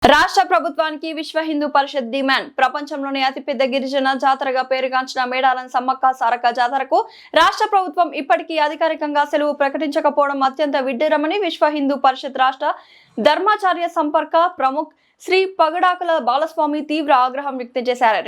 రాష్ట్ర ప్రభుత్వానికి విశ్వ హిందూ పరిషత్ డిమాండ్. ప్రపంచంలోని అతిపెద్ద గిరిజన జాతరగా పేరుగాంచిన మేడారం సమ్మక్క సారక్క జాతరకు రాష్ట్ర ప్రభుత్వం ఇప్పటికీ అధికారికంగా సెలవు ప్రకటించకపోవడం అత్యంత విడ్డూరమని విశ్వ హిందూ పరిషత్ రాష్ట్ర ధర్మాచార్య సంపర్క ప్రముఖ్ శ్రీ పగడాకుల బాలస్వామి తీవ్ర ఆగ్రహం వ్యక్తం చేశారు.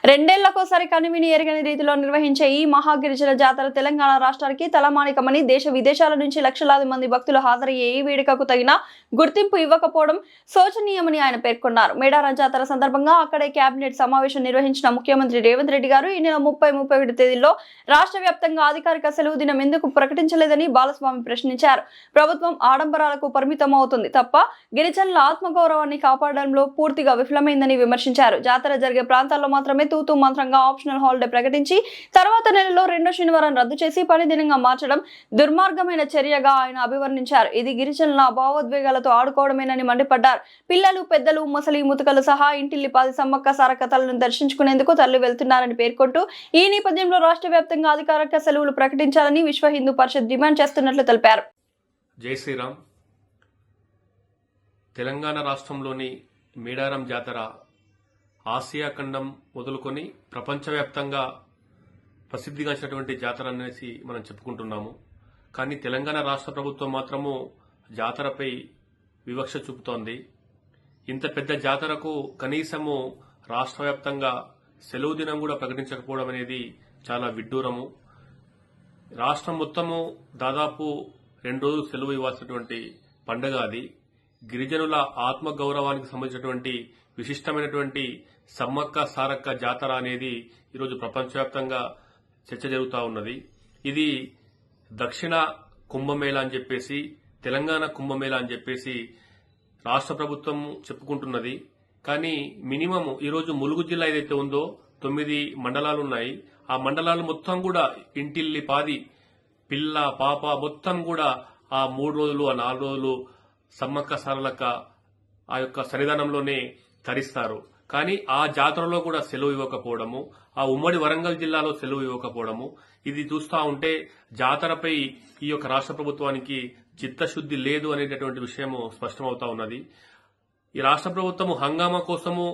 రెండేళ్లకోసారి కనివిని ఎరగని రీతిలో నిర్వహించే ఈ మహాగిరిజన జాతర తెలంగాణ రాష్ట్రానికి తలమానికమని, దేశ విదేశాల నుంచి లక్షలాది మంది భక్తులు హాజరయ్యే ఈ వేడుకకు తగిన గుర్తింపు ఇవ్వకపోవడం శోచనీయమని ఆయన పేర్కొన్నారు. మేడారం జాతర సందర్భంగా అక్కడే కేబినెట్ సమావేశం నిర్వహించిన ముఖ్యమంత్రి రేవంత్ రెడ్డి గారు ఈ నెల 30-31 తేదీల్లో రాష్ట్ర వ్యాప్తంగా అధికారిక సెలవు దినం ఎందుకు ప్రకటించలేదని బాలస్వామి ప్రశ్నించారు. ప్రభుత్వం ఆడంబరాలకు పరిమితమవుతుంది తప్ప గిరిజనుల ఆత్మగౌరవాన్ని కాపాడడంలో పూర్తిగా విఫలమైందని విమర్శించారు. జాతర జరిగే ప్రాంతాల్లో మాత్రమే తూతూ మంత్రంగా ఆప్షనల్ హాలిడే ప్రకటించి తర్వాత నెలలో రెండో శనివారం రద్దు చేసి పని దినంగా మార్చడం దుర్మార్గమైన చర్యగా ఆయన అభివర్ణించారు. ఇది గిరిజనుల భావోద్వేగాలతో ఆడుకోవడమేనని మండిపడ్డారు. పిల్లలు, పెద్దలు, ముసలి, ముతుకలు సహా ఇంటిల్లి 10 సమ్మక్క సారక్క తలను దర్శించుకునేందుకు తరలి వెళ్తున్నారని పేర్కొంటూ ఈ నేపథ్యంలో రాష్ట్ర వ్యాప్తంగా అధికారిక సెలవులు ప్రకటించాలని విశ్వ హిందూ పరిషత్ డిమాండ్ చేస్తున్నట్లు తెలిపారు. జై శ్రీరామ్. తెలంగాణ రాష్ట్రంలోని మేడారం జాతర ఆసియా ఖండం మొదలుకొని ప్రపంచవ్యాప్తంగా ప్రసిద్ధిగాంచినటువంటి జాతర అనేసి మనం చెప్పుకుంటున్నాము. కానీ తెలంగాణ రాష్ట్ర ప్రభుత్వం మాత్రము జాతరపై వివక్ష చూపుతోంది. ఇంత పెద్ద జాతరకు కనీసము రాష్ట్ర వ్యాప్తంగా సెలవు దినం కూడా ప్రకటించకపోవడం అనేది చాలా విడ్డూరము. రాష్ట్రం మొత్తము దాదాపు 2 రోజులు సెలవు ఇవ్వాల్సినటువంటి పండుగ అది. గిరిజనుల ఆత్మగౌరవానికి సంబంధించినటువంటి విశిష్టమైనటువంటి సమ్మక్క సారక్క జాతర అనేది ఈరోజు ప్రపంచవ్యాప్తంగా చర్చ జరుగుతూ ఉన్నది. ఇది దక్షిణ కుంభమేళా అని చెప్పేసి, తెలంగాణ కుంభమేళా అని చెప్పేసి రాష్ట్ర ప్రభుత్వం చెప్పుకుంటున్నది. కానీ మినిమం ఈరోజు ములుగు జిల్లా ఏదైతే ఉందో 9 మండలాలు ఉన్నాయి. ఆ మండలాలు మొత్తం కూడా ఇంటిల్లి పాది పిల్ల పాప మొత్తం కూడా ఆ 3 రోజులు ఆ 4 రోజులు సమ్మక్క సారలక్క ఆ యొక్క సన్నిధానంలోనే తరిస్తారు. కానీ ఆ జాతరలో కూడా సెలవు ఇవ్వకపోవడము, ఆ ఉమ్మడి వరంగల్ జిల్లాలో సెలవు ఇవ్వకపోవడము, ఇది చూస్తా ఉంటే జాతరపై ఈ యొక్క రాష్ట్ర ప్రభుత్వానికి చిత్తశుద్ది లేదు అనేటటువంటి విషయము స్పష్టమవుతా ఉన్నది. ఈ రాష్ట్ర ప్రభుత్వము హంగామా కోసము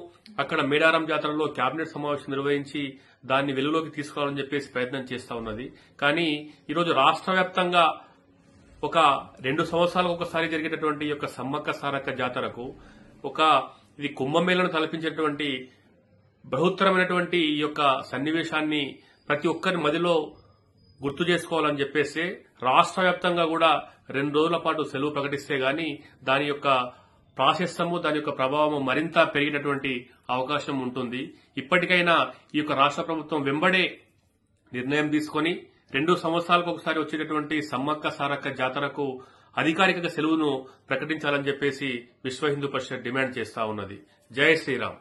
అక్కడ మేడారం జాతరలో కేబినెట్ సమావేశం నిర్వహించి దాన్ని వెలుగులోకి తీసుకురావాలని చెప్పేసి ప్రయత్నం చేస్తా ఉన్నది. కానీ ఈరోజు రాష్ట్ర వ్యాప్తంగా ఒక 2 సంవత్సరాలకు ఒకసారి జరిగేటటువంటి యొక్క సమ్మక్క సారక్క జాతరకు ఇది కుంభమేళను తలపించేటువంటి బృహత్తరమైనటువంటి ఈ యొక్క సన్నివేశాన్ని ప్రతి ఒక్కరి మదిలో గుర్తు చేసుకోవాలని చెప్పేసి రాష్ట్ర వ్యాప్తంగా కూడా 2 రోజుల పాటు సెలవు ప్రకటిస్తే గాని దాని యొక్క ప్రాశస్త్యము, దాని యొక్క ప్రభావము మరింత పెరిగినటువంటి అవకాశం ఉంటుంది. ఇప్పటికైనా ఈ యొక్క రాష్ట్ర ప్రభుత్వం వెంబడే నిర్ణయం తీసుకుని 2 సంవత్సరాలకు ఒకసారి వచ్చేటటువంటి సమ్మక్క సారక్క జాతరకు అధికారిక సెలవును ప్రకటించాలని చెప్పేసి విశ్వ హిందూ పరిషత్ డిమాండ్ చేస్తా ఉన్నది. జై శ్రీరామ్.